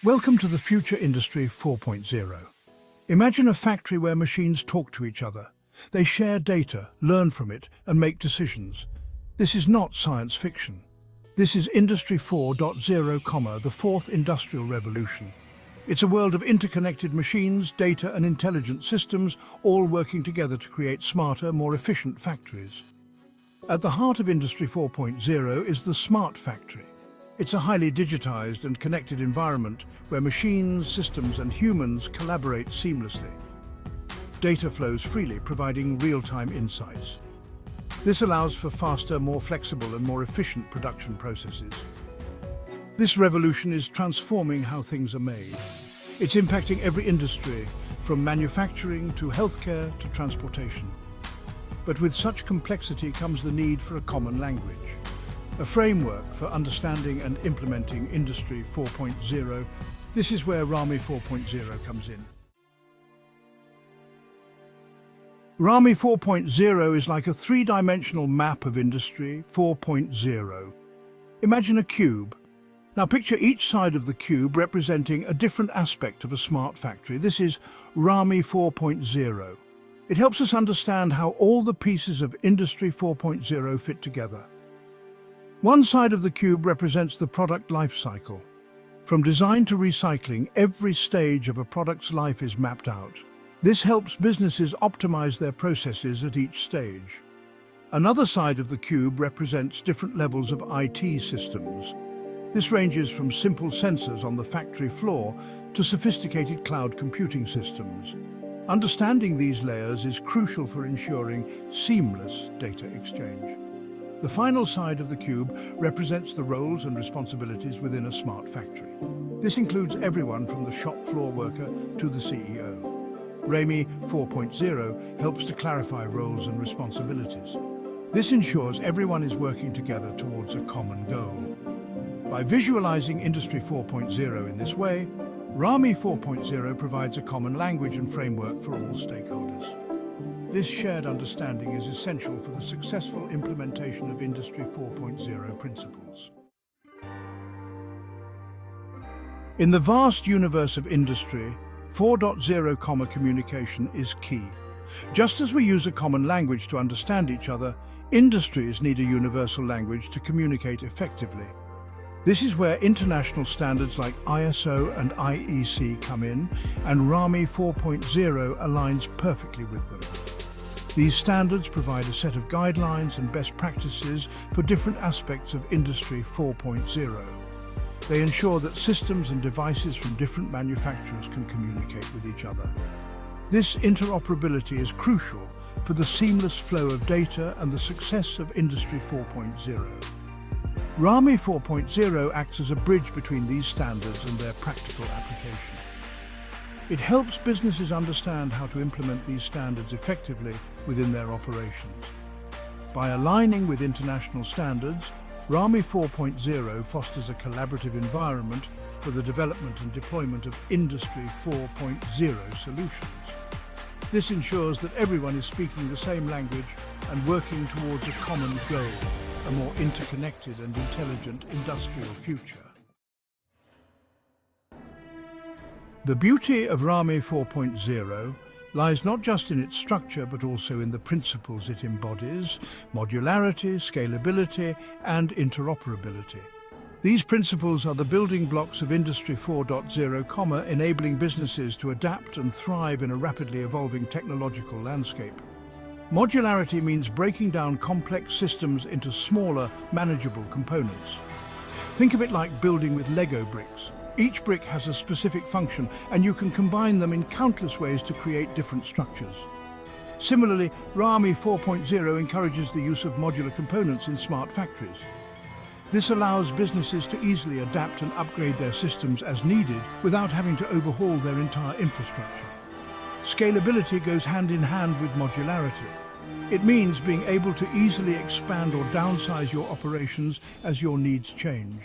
Welcome to the Future Industry 4.0. Imagine a factory where machines talk to each other. They share data, learn from it, and make decisions. This is not science fiction. This is Industry 4.0, the fourth industrial revolution. It's a world of interconnected machines, data, and intelligent systems, all working together to create smarter, more efficient factories. At the heart of Industry 4.0 is the smart factory. It's a highly digitized and connected environment where machines, systems, and humans collaborate seamlessly. Data flows freely, providing real-time insights. This allows for faster, more flexible, and more efficient production processes. This revolution is transforming how things are made. It's impacting every industry, from manufacturing to healthcare to transportation. But with such complexity comes the need for a common language. A framework for understanding and implementing Industry 4.0. This is where RAMI 4.0 comes in. RAMI 4.0 is like a three-dimensional map of Industry 4.0. Imagine a cube. Now picture each side of the cube representing a different aspect of a smart factory. This is RAMI 4.0. It helps us understand how all the pieces of Industry 4.0 fit together. One side of the cube represents the product life cycle. From design to recycling, every stage of a product's life is mapped out. This helps businesses optimize their processes at each stage. Another side of the cube represents different levels of IT systems. This ranges from simple sensors on the factory floor to sophisticated cloud computing systems. Understanding these layers is crucial for ensuring seamless data exchange. The final side of the cube represents the roles and responsibilities within a smart factory. This includes everyone from the shop floor worker to the CEO. RAMI 4.0 helps to clarify roles and responsibilities. This ensures everyone is working together towards a common goal. By visualizing Industry 4.0 in this way, RAMI 4.0 provides a common language and framework for all stakeholders. This shared understanding is essential for the successful implementation of Industry 4.0 principles. In the vast universe of Industry, 4.0 communication is key. Just as we use a common language to understand each other, industries need a universal language to communicate effectively. This is where international standards like ISO and IEC come in, and RAMI 4.0 aligns perfectly with them. These standards provide a set of guidelines and best practices for different aspects of Industry 4.0. They ensure that systems and devices from different manufacturers can communicate with each other. This interoperability is crucial for the seamless flow of data and the success of Industry 4.0. RAMI 4.0 acts as a bridge between these standards and their practical application. It helps businesses understand how to implement these standards effectively within their operations. By aligning with international standards, RAMI 4.0 fosters a collaborative environment for the development and deployment of Industry 4.0 solutions. This ensures that everyone is speaking the same language and working towards a common goal, a more interconnected and intelligent industrial future. The beauty of RAMI 4.0 lies not just in its structure but also in the principles it embodies: modularity, scalability, and interoperability. These principles are the building blocks of Industry 4.0, enabling businesses to adapt and thrive in a rapidly evolving technological landscape. Modularity means breaking down complex systems into smaller, manageable components. Think of it like building with Lego bricks. Each brick has a specific function, and you can combine them in countless ways to create different structures. Similarly, RAMI 4.0 encourages the use of modular components in smart factories. This allows businesses to easily adapt and upgrade their systems as needed without having to overhaul their entire infrastructure. Scalability goes hand in hand with modularity. It means being able to easily expand or downsize your operations as your needs change.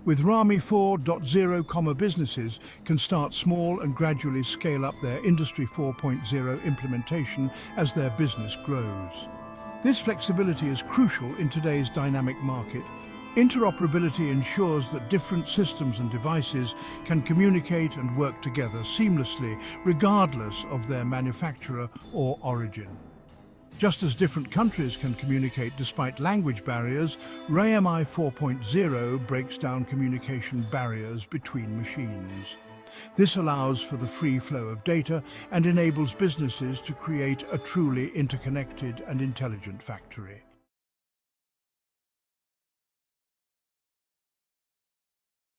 With RAMI 4.0, businesses can start small and gradually scale up their Industry 4.0 implementation as their business grows. This flexibility is crucial in today's dynamic market, Interoperability ensures that different systems and devices can communicate and work together seamlessly, regardless of their manufacturer or origin. Just as different countries can communicate despite language barriers, RayMI 4.0 breaks down communication barriers between machines. This allows for the free flow of data and enables businesses to create a truly interconnected and intelligent factory.